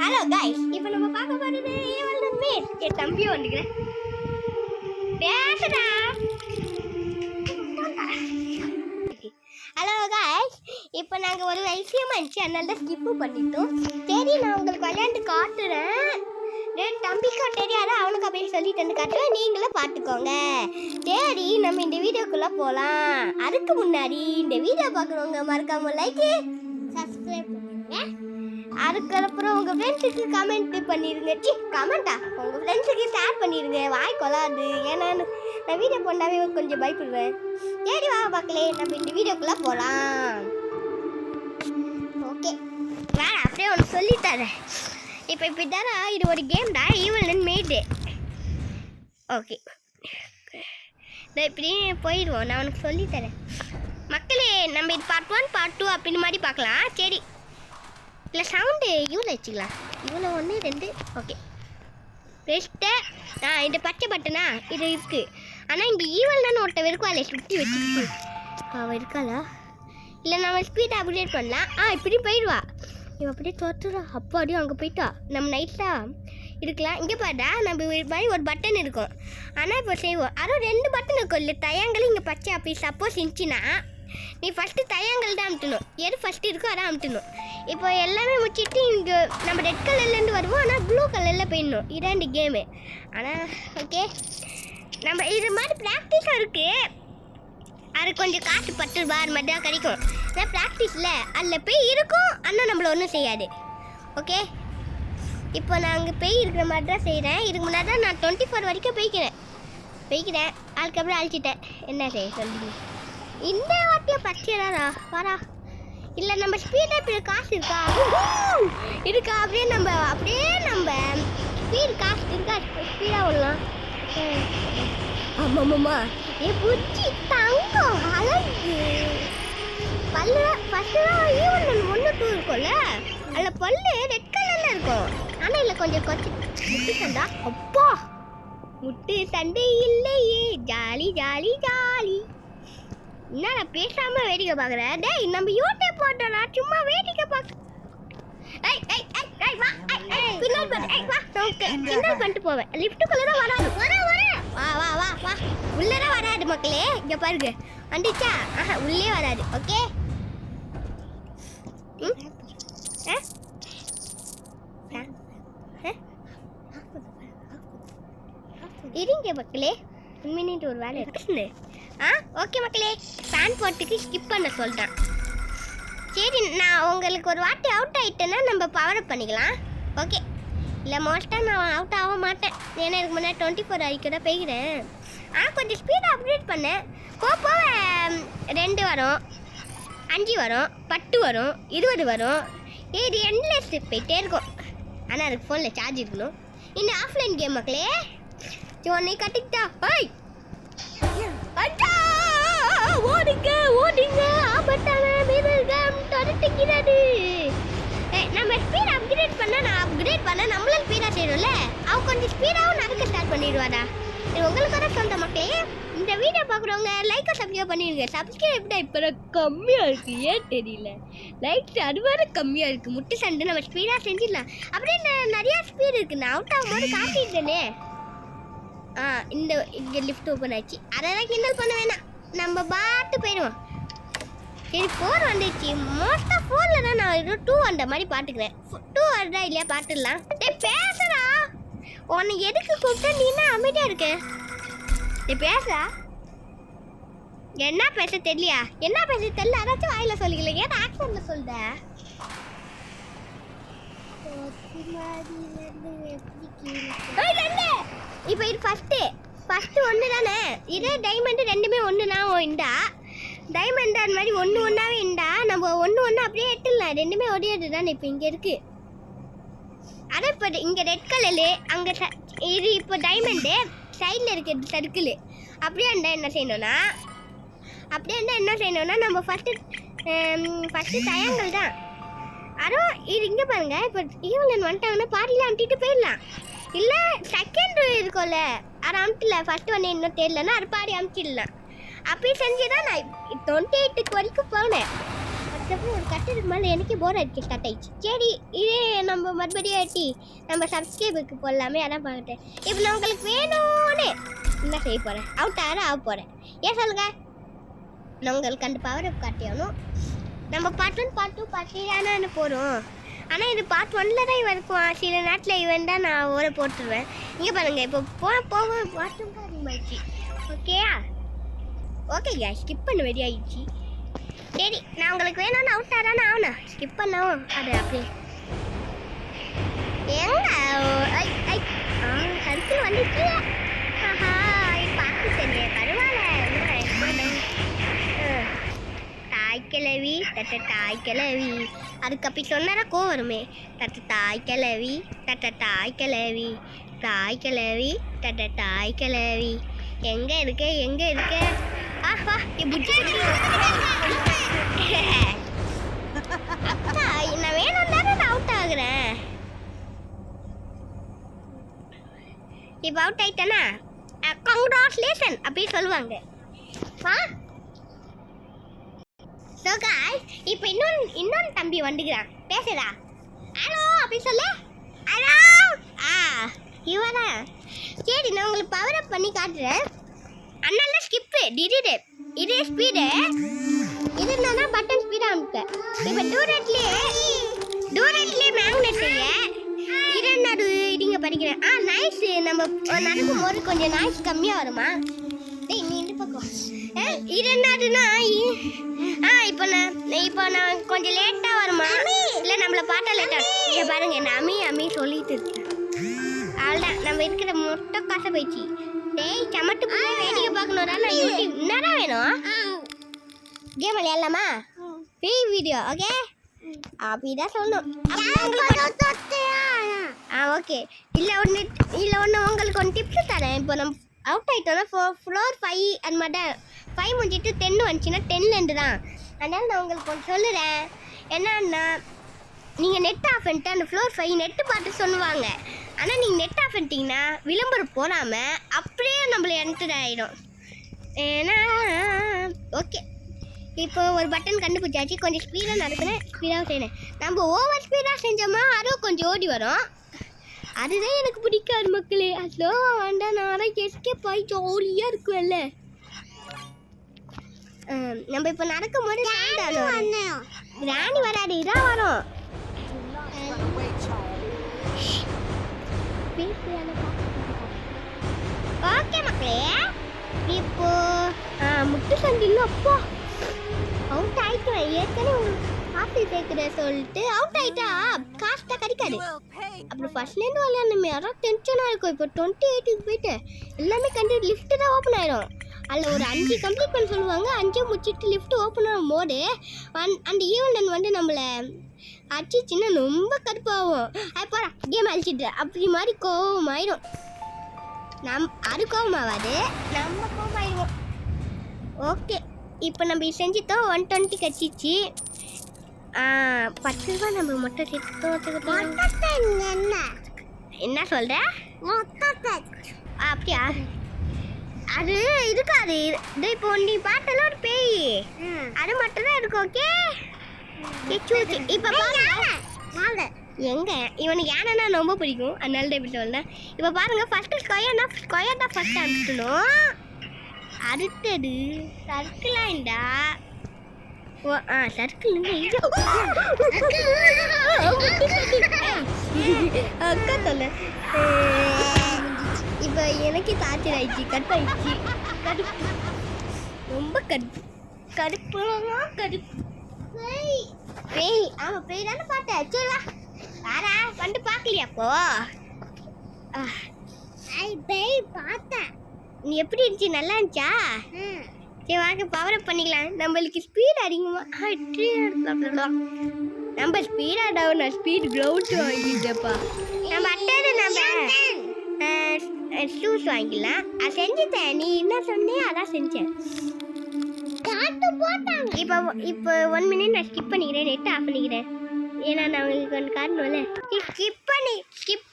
Hello guys, இப்போ நம்ம பார்க்க போறது ஈவல் மீட். என் தம்பி வந்துக்கிறேன். பேசுடா. ஹலோ गाइस, இப்போ நாங்க ஒரு விஷயம் சேனல்ல ஸ்கிப் பண்ணிட்டோம். சரி நான் உங்களுக்கு விளையாண்டு காட்டுறேன். என் தம்பிக்கு தெரியாத அவனுக்கு அப்படியே சொல்லி தந்து காட்டுறேன். நீங்களும் பார்த்துக்கோங்க. சரி நம்ம இந்த வீடியோக்குள்ள போலாம். அதுக்கு முன்னாடி இந்த வீடியோ பார்க்குறவங்க மறக்காம லைக் சப்ஸ்கிரைப் பண்ணுங்க. அதுக்கப்புறம் உங்கள் ஃப்ரெண்ட்ஸுக்கு கமெண்ட் பண்ணிடுங்க. கமெண்டா உங்கள் ஃப்ரெண்ட்ஸுக்கு ஷேர் பண்ணிடுங்க. வாய் கொள்ளாது. ஏன்னா நான் வீடியோ பண்ணாவே கொஞ்சம் பயப்படுவேன். சரி வா பார்க்கலே நம்ம இந்த வீடியோக்குள்ளே போகலாம். ஓகே வா அப்படியே ஒன்று சொல்லித்தரேன். இப்போ இப்படி தானே இது ஒரு கேம் தான். ஈவல் மேடு. ஓகே நான் இப்படி போயிடுவோம். நான் உனக்கு சொல்லித்தரேன் மக்களே. நம்ம இது பார்ட் 1 பார்ட் 2 அப்படின்னு மாதிரி பார்க்கலாம். சரி இல்லை சவுண்டு இவ்வளோ வச்சுக்கலாம். இவ்வளோ 1 2 ஓகே பெஸ்ட்டு. இந்த பச்சை பட்டனா இது இருக்குது. ஆனால் இங்கே ஈவல் தானே ஒருத்த இருக்குவாள் சுற்றி வச்சுக்கிட்டு அவள் இருக்காளா? இல்லை நம்ம ஸ்பீட் அப்டேட் பண்ணலாம். இப்படி போயிடுவா. இவன் அப்படியே தோற்றுறா. அப்பாடியும் அங்கே போயிட்டா. நம்ம நைட்டாக இருக்கலாம். இங்கே பாட்டா நம்ம மாதிரி ஒரு பட்டன் இருக்கும். ஆனால் இப்போ செய்வோம். அதுவும் 2 பட்டன் இருக்கும். இல்லை தயங்கள் இங்கே பச்சை அப்படி சப்போஸ் இருந்துச்சுன்னா நீ ஃபஸ்ட்டு தயங்கள் தான் அமுட்டணும். எது ஃபஸ்ட்டு இருக்கோ அதான் அமுட்டணும். இப்போ எல்லாமே முடிச்சுட்டு இங்கே நம்ம ரெட் கலர்லேருந்து வருவோம். ஆனால் ப்ளூ கலரில் போயிடணும். இதான் இந்த கேமு. ஆனால் ஓகே நம்ம இது மாதிரி ப்ராக்டிஸாக இருக்குது. அது கொஞ்சம் காசு 10 ரூபா அது மாதிரி தான் கிடைக்கும். ஆனால் ப்ராக்டிஸில் அதில் போய் இருக்கும். ஆனால் நம்மளை ஒன்றும் செய்யாது. ஓகே இப்போ நான் அங்கே போய் இருக்கிற மாதிரி தான் செய்கிறேன். இதுக்கு முன்னாடி தான் நான் 24 வரைக்கும் போய்க்கிறேன். அதுக்கப்புறம் அழிச்சிட்டேன். என்ன செய்ய சொல்லுங்க. இந்த வாட்டியும் பச்சையாரா வரா. இல்லை நம்ம ஸ்பீடாக இப்போ காசு இருக்கா அப்படியே நம்ம ஸ்பீடு காசு இருக்கா ஸ்பீடாக விடலாம். ஆமாம்மாம்மா பூச்சி தங்கம் அழகு பல்லு ஃபஸ்ட்டு தான் ஈவன் 1 2 இருக்கும்ல. அதில் பல்லு ரெட் கலரில் இருக்கும். ஆனால் இல்லை கொஞ்சம் முட்டு சண்டா. அப்பா முட்டு சண்டை இல்லையே. Jolly jolly jolly. என்ன நான் பேசாமல் வேடிக்கை பார்க்குறேன். டேய் நம்ம யூடியூப் போட்டோம்னா சும்மா வேடிக்கை பார்க்க. பின்னால் பண்ணிட்டு போவேன். லிஃப்ட்டுக்குள்ளே தான் வராது. வா வா வா வா உள்ளே தான் வராது மக்களே. இங்கே பாருங்க வந்துச்சா. உள்ளே வராது. ஓகே இருங்க மக்களே. 1 மினிட் ஒரு வேலை இருக்கு. ஓகே மக்களே ஃபேன் போட்டுக்கு ஸ்கிப் பண்ண சொல்லிட்டேன். சரி நான் உங்களுக்கு ஒரு வாட்டி அவுட் ஆகிட்டேன்னா நம்ம பவர் அப் பண்ணிக்கலாம். ஓகே இல்லை மோஸ்ட்டாக நான் அவுட் ஆக மாட்டேன். ஏன்னா எனக்கு முன்னாடி 24 வரைக்கும் தான் போய்க்கிறேன். கொஞ்சம் ஸ்பீடாக அப்டேட் பண்ணேன். போக 2 வரும், 5 வரும், 10 வரும், 20 வரும். இது எண்ட்லெஸ் போயிட்டே இருக்கும். ஆனால் அதுக்கு ஃபோனில் சார்ஜ் இருக்கணும். இந்த ஆஃப்லைன் கேம் மக்களே. உன்னை கட்டிக்கிட்டா ஓடுங்க ஆபத்தான மிருகம் தொடட்டுகிறது. நம்ம ஸ்பீட் அப்கிரேட் பண்ண நம்மளால ஸ்பீடாக செய்யணும்ல. அவன் கொஞ்சம் ஸ்பீடாகவும் நடக்க ஸ்டார்ட் பண்ணிடுவாடா. இது உங்களுக்கு வர சொந்த மக்களே. இந்த வீடியோ பார்க்குறவங்க லைக்கை சப்ஸ்கிரைப் பண்ணிடுங்க. சப்ஸ்கிரைப் தான் இப்போ கம்மியாக இருக்குது. ஏன் தெரியல லைக்ஸ் அது வேறு கம்மியாக இருக்குது. முட்டு சண்டை நம்ம ஸ்பீடாக செஞ்சிடலாம். அப்படியே நிறையா ஸ்பீடு இருக்குது. நான் அவுட் ஆகும்போது காட்டிட்டேனே. இங்கே லிஃப்ட் ஓப்பன் ஆச்சு. அதெல்லாம் கிண்டல் பண்ண வேணாம். நம்ம பாட்டு போயிடுவோம். சரி 4 வந்துச்சு. மோஸ்ட்டாக 4ல் தான் நான் 2 வந்த மாதிரி பார்த்துக்கிறேன். 2 வருதா இல்லையா பார்த்துடலாம். பேசுறா உன்னை எதுக்கு கூப்பிட்டா நீ என்ன அமைதியாக இருக்க? பேசுறா என்ன பேச தெரியலையா? என்ன பேச தெரியல. அதாச்சும் வாயில் சொல்லிக்கல. ஏன் ஆக்ஷனில் சொல்லுத? இப்போ இது ஃபஸ்ட்டு 1 தானே. இதே டைமண்டு 2மே 1 தான் உண்டா. டைமண்ட் அது மாதிரி 1 ஒன்றாவே உண்டா. நம்ம 1 அப்படியே எட்டுலாம். 2மே ஒரேது தானே. இப்போ இங்கே இருக்குது. ஆனால் இப்போ இங்கே ரெட் கலரு அங்கே இது இப்போ டைமண்டு சைடில் இருக்கிறது சர்க்கிள். அப்படியே இருந்தால் என்ன செய்யணும்னா நம்ம ஃபஸ்ட்டு தயங்கள் தான். அதுவும் இது இங்கே பாருங்கள். இப்போ ஈவன் வந்துட்டாங்கன்னா பாட்டிலாம் அமுட்டிட்டு போயிடலாம். இல்லை செகண்ட் இருக்கும்ல அதை அமுட்டில ஃபஸ்ட்டு வந்து இன்னும் தெரியலன்னா அது பாடி அமுச்சிடலாம். அப்படி செஞ்சு தான் நான் 28 வரைக்கும் போனேன். அதுக்கப்புறம் ஒரு கட்டத்துக்கு மேலே எனக்கே போர் அடிச்சு ஸ்டார்ட் ஆயிடுச்சு. சரி இதே நம்ம மறுபடியும் ஆட்டி நம்ம சப்ஸ்கிரைபருக்கு போடலாமே, அதான் பார்த்துட்டேன். இப்போ நான் உங்களுக்கு வேணும்னு என்ன செய்ய போகிறேன், அவுட் ஆக போகிறேன். ஏன் சொல்லுங்க, நான் உங்களுக்கு அந்த பவர் அப் காட்டியானும். நம்ம பார்ட் 1 பார்ட் 2 பார்ட் 3 தானே போகிறோம். ஆனால் இது பார்ட் 1ல் தான் இவன் இருக்கும். சில நேரத்தில் இவன் தான் நான் ஒரு போட்டுருவேன். இங்கே பாருங்கள், இப்போ போக பார்ட் 2 அதிகமாகிடுச்சு. ஓகேயா? ஓகே யா, ஸ்கிப் பண்ண ரெடி ஆகிடுச்சு. சரி நான் உங்களுக்கு வேணும்னு அவுட் ஆதானே ஆகணும். ஸ்கிப் பண்ணவும் அது அப்படியே எங்க சர்க்கிள் வந்துச்சு. ஆஹா பார்த்து செஞ்சு பரவாயில்ல. தாய் கிழவி தட்ட தாய் கிழவி, அதுக்கு அப்படி சொன்னாரா கோ வருமே. தட்ட தாய் கிழவி தட்ட தாய் கிழவி, தாய் கிழவி தட்ட தாய் கிழவி, எங்கே இருக்கு எங்கே இருக்கு? ஆஹா அப்பா நான் வேணும் தானே நான் அவுட் ஆகுறேன். இப்போ அவுட் ஆயிட்டேனா கங்க்ராச்சுலேஷன் அப்படி சொல்லுவாங்க. ஸோ காய்ஸ் இப்போ இன்னொன்று தம்பி வந்துக்கிறான், பேசுடா ஹலோ அப்படி சொல்லு. ஹலோ இவனா? சரி நான் உங்களுக்கு பவர் அப் பண்ணி காட்டுறேன். அதனால ஸ்கிப்பு டிடிடு, இது ஸ்பீடு, இது என்னன்னா பட்டன் ஸ்பீடாக அனுப்ப. இப்போ டூரட்லேயே மேக்னெட் செய்ய இது என்னது இடிங்க படிக்கிறேன். நாய்ஸ் நம்ம நடக்கும்போது கொஞ்சம் நாய்ஸ் கம்மியாக வருமா? டேய் நீ இந்த பக்கம் இது என்னதுன்னா இப்போ நான் கொஞ்சம் லேட்டாக வருமா, இல்லை நம்மளை பார்த்தா லேட்டாக? இங்கே பாருங்க நான் அம்மி சொல்லிட்டு இருக்கேன். அவ்வளோதான் நம்ம இருக்கிற மொட்டை காசை போயிடுச்சு. டேய் சமட்டு போய் வேடிக்கை பார்க்கணும்டா. நான் யூடியூப் என்னடா வேணும்? கேம் விளையாடலாமா? ஃப்ரீ வீடியோ ஓகே அப்படிதான் சொல்லணும். ஓகே இல்லை ஒன்று உங்களுக்கு ஒன்று டிப்ஸ் தரேன். இப்போ நம்ம அவுட் ஆகிட்டோன்னா ஃப்ளோர் 5 அந்த மாதிரி தான் 5 முடிஞ்சிட்டு 10 வந்துச்சுன்னா 10லேருந்து தான். அதனால் நான் உங்களுக்கு ஒன்று சொல்லுறேன். என்னன்னா நீங்கள் நெட் ஆஃப் பண்ணிட்டு அந்த ஃப்ளோர் 5 நெட்டு பார்த்து சொல்லுவாங்க. ஆனால் நீங்கள் நெட் ஆஃப் பண்ணிட்டீங்கன்னா விளம்பரம் போடாமல் அப்படியே நம்மள என்டர் ஆகிடும். ஏன்னா ஓகே இப்போ ஒரு பட்டன் கண்டுபிடிச்சாச்சு. கொஞ்சம் ஸ்பீடாக நடக்கணும், ஸ்பீடாக செய்யணும். நம்ம ஓவர் ஸ்பீடாக செஞ்சோம்னா அதுவும் கொஞ்சம் ஓடி வரும். அதுதான் எனக்கு பிடிக்காது மக்களே. அதோ வேண்டாம், நான் எஸ்கேப் ஆகி ஜாலியாக இருக்கும்ல. நம்ம இப்போ நடக்கும் போது ராணி வராது, இதான் வரும். ஓகே மக்களே இப்போ முட்டு சண்டில் அப்பா அவுட் ஆயிட்டேன். ஏற்கனவே உங்களுக்கு காசு சேர்க்குற சொல்லிட்டு அவுட் ஆயிட்டா காசு தான் கிடைக்காது. அப்புறம் ஃபர்ஸ்ட்லேருந்து விளையாடணுமே, அதான் டென்ஷனாக இருக்கும். இப்போ 28க்கு போயிட்டு எல்லாமே கண்டிப்பாக லிஃப்ட்டு தான் ஓப்பன் ஆயிடும். அதில் ஒரு 5 கம்ப்ளீட் பண்ண சொல்லுவாங்க. 5 முடிச்சுட்டு லிஃப்ட் ஓப்பன் ஆகும் போது அந்த ஈவெண்ட் வந்து நம்மளை அடிச்சிச்சின்னா ரொம்ப கடுப்பாகும். அப்போ கேம் அழிச்சிட்டு அப்படி மாதிரி கோவம் ஆயிடும். அது கோவம் ஆகாது, நம்ம கோவம் ஆயிடுவோம். ஓகே இப்போ நம்ம செஞ்சுட்டோம். 120 கட்சிச்சு. 10 ரூபா நம்ம மொட்டை சேர்த்தோம். என்ன சொல்ற? அப்படியா? அது இருக்காது. இப்போ நீ பார்த்தல ஒரு பேய், அது மட்டும் தான் இருக்கும். ஓகே இப்போ பாருங்க எங்க இவனுக்கு யானைன்னா ரொம்ப பிடிக்கும், அதனால தான் இப்படி சொல்றேன். இப்போ பாருங்க ஃபர்ஸ்ட் ஸ்கொயர் தான் ஃபர்ஸ்ட் அனுப்பணும். அடுத்தது சர்க்கிளா இந்தா சர்க்கிள் அக்கா சொல்ல. இப்போ எனக்கு டார்ச்சர் ஆயிடுச்சு, கட் ஆயிடுச்சு. கடுப்பு ரொம்ப கடுப்பு பேய். ஆமாம் பேய் தானே பார்த்தேன். சரி வா வாரா வந்து பார்க்கலையா? அப்போ பேய் பார்த்தேன். நீ எப்படி இருந்துச்சு? நல்லா இருந்துச்சா? சரி வாங்க பவர் அப் பண்ணிக்கலாம். நம்மளுக்கு ஸ்பீட் அதிகமாக நம்ம ஸ்பீடாக டவுன் ஸ்பீட் க்ரௌண்ட் வாங்கிட்டப்பா. நம்ம அட்டை நம்ம ஷூஸ் வாங்கிக்கலாம். அது செஞ்சுட்டேன். நீ என்ன சொன்னியோ அதான் செஞ்சேன். இப்போ 1 மினிட் நான் ஸ்கிப் பண்ணிக்கிறேன், நெட் ஆஃப் பண்ணிக்கிறேன். ஏன்னா நான் உங்களுக்கு ஒன்று காட்டணும்ல. ஸ்கிப்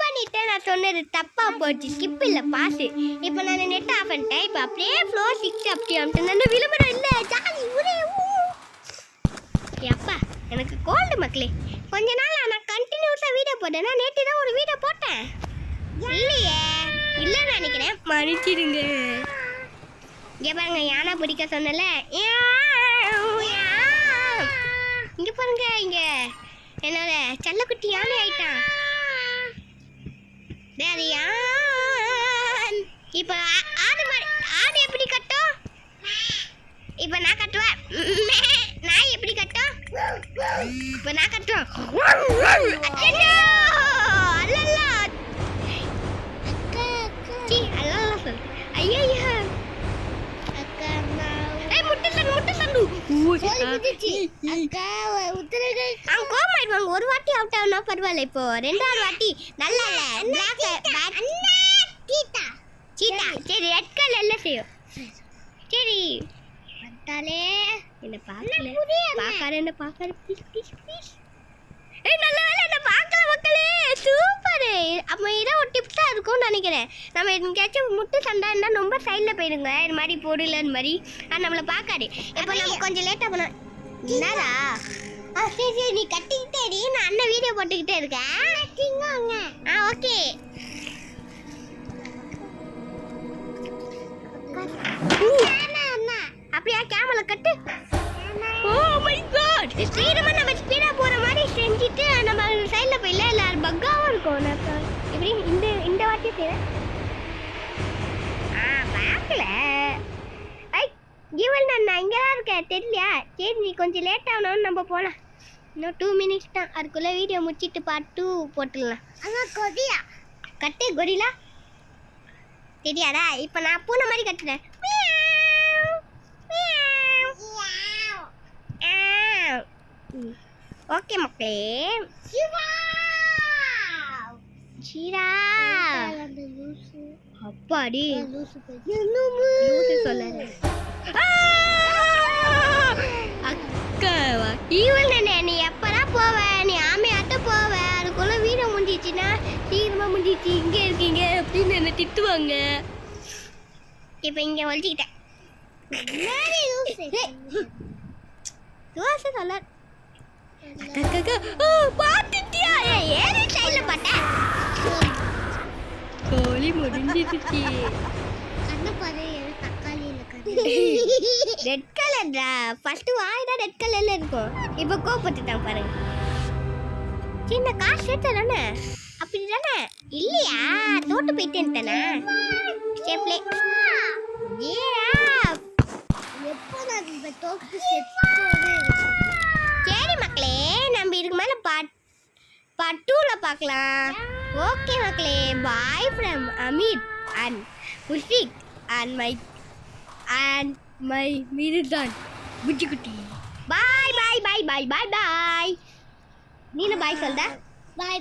பண்ணிட்டு நான் சொன்னது தப்பாக போச்சு. ஸ்கிப் இல்லை பாஸு. இப்போ நான் நெட் ஆஃப் பண்ணிட்டேன். இப்போ அப்படியே ஃப்ளோர் 6 அப்படி அப்படின்ட்டு விளம்பரம் இல்லை ஜாலி ஊரே அப்பா எனக்கு கோல்டு மக்களே. கொஞ்ச நாள் நான் கண்டினியூஸாக வீடியோ போட்டேன்னா நேற்று தான் ஒரு வீடியோ போட்டேன். இல்லையே இல்லைன்னு நினைக்கிறேன், மன்னிச்சிடுங்க. இங்கே பாருங்க, யானை பிடிக்க சொன்னல. இங்கே பாருங்க, இங்கே என்னோட செல்லக்குட்டி யானை ஆயிட்டான். அது யான். இப்போ ஆடு எப்படி கட்டும்? இப்போ நான் கட்டுவேன். நான் எப்படி கட்டும்? இப்போ நான் கட்டுவேன். ஐயோ ஒரு வாட்டி அவுட் ஆகணும் பரவாயில்ல. இப்போ ரெண்டாவது வாட்டி நல்லா சீட்டா. சரி, ரெட் கலர்ல செய்யும். சரி பார்த்தாலே என்ன பார்க்கல, பார்க்காரு ப்ளீஸ். நல்ல வேலை என்ன பார்க்கல மக்களே, சூப்பரு. அப்போ இதை ஒரு டிப்ஸ் தான் இருக்கும்னு நினைக்கிறேன். நம்ம எங்கேயாச்சும் முட்டு சண்டை இருந்தால் ரொம்ப சைடில் போயிடுங்க, இது மாதிரி போடலன்னு மாதிரி. நம்மளை பார்க்காது. இப்போ நம்ம கொஞ்சம் லேட்டாக பண்ண என்னடா? சரி நீ கட்டிக்கிட்டே, நான் அண்ணன் வீடியோ போட்டுக்கிட்டே இருக்கேன். ஓகே. அப்படியா கேமரா கட்டு. ஓ மை காட், ஸ்பீடா நம்ம ஸ்பீடா போற மாதிரி செஞ்சிட்டு நம்ம சைடுல போயில இல்ல பக்காவா இருக்கும். நான் இப்படி இந்த வாட்டி செய்றேன். பார்க்கல. இவள் நான் இங்கே தான் இருக்கேன் தெரியலையா? சரி நீ கொஞ்சம் லேட் ஆகணும்னு நம்ம போகலாம். இன்னும் 2 மினிட்ஸ் தான், அதுக்குள்ளே வீடியோ முடிச்சிட்டு பார்ட் 2 போட்டுடலாம். ஆனால் கொதியா கட்டு கொரிலா தெரியாதா? இப்போ நான் பூனை மாதிரி கட்டுறேன். ஓகே மக்களே. அப்பாடி சொல்ல அக்காவா ஈவல் நீ எப்பதான் போவ? நீ ஆமையாட்ட போவ, அதுக்குள்ள வீடியோ முடிஞ்சிச்சுன்னா சீக்கிரமா முடிஞ்சிச்சு இங்கே இருக்கீங்க அப்படின்னு என்ன திட்டுவாங்க. இப்போ இங்கே ஒழிச்சிக்கிட்டேன். தோசை சொல்ல பார்த்துட்டியா? ஏறி சைடில் பார்த்தேன். கோழி முடிஞ்சிருச்சு. ரெட் கலர்டா, ஃபர்ஸ்ட் வாய் தான் ரெட் கலர்ல இருக்கும். இப்போ கோபப்பட்டுட்டான் பாருங்க. சின்ன காசு சேர்த்த தானே? அப்படி தானே? இல்லையா தோட்டு போயிட்டேன் தானே? ஸ்டெப்லே சரி மக்களே, நம்ம இதுக்கு மேலே பார்ட் 2ல பார்க்கலாம். ஓகே மக்களே, bye from Amit and Mushik and my Mirudhan புஜ்ஜிக்குட்டி. பாய். நீனு பாய் சொல்டா. பாய்.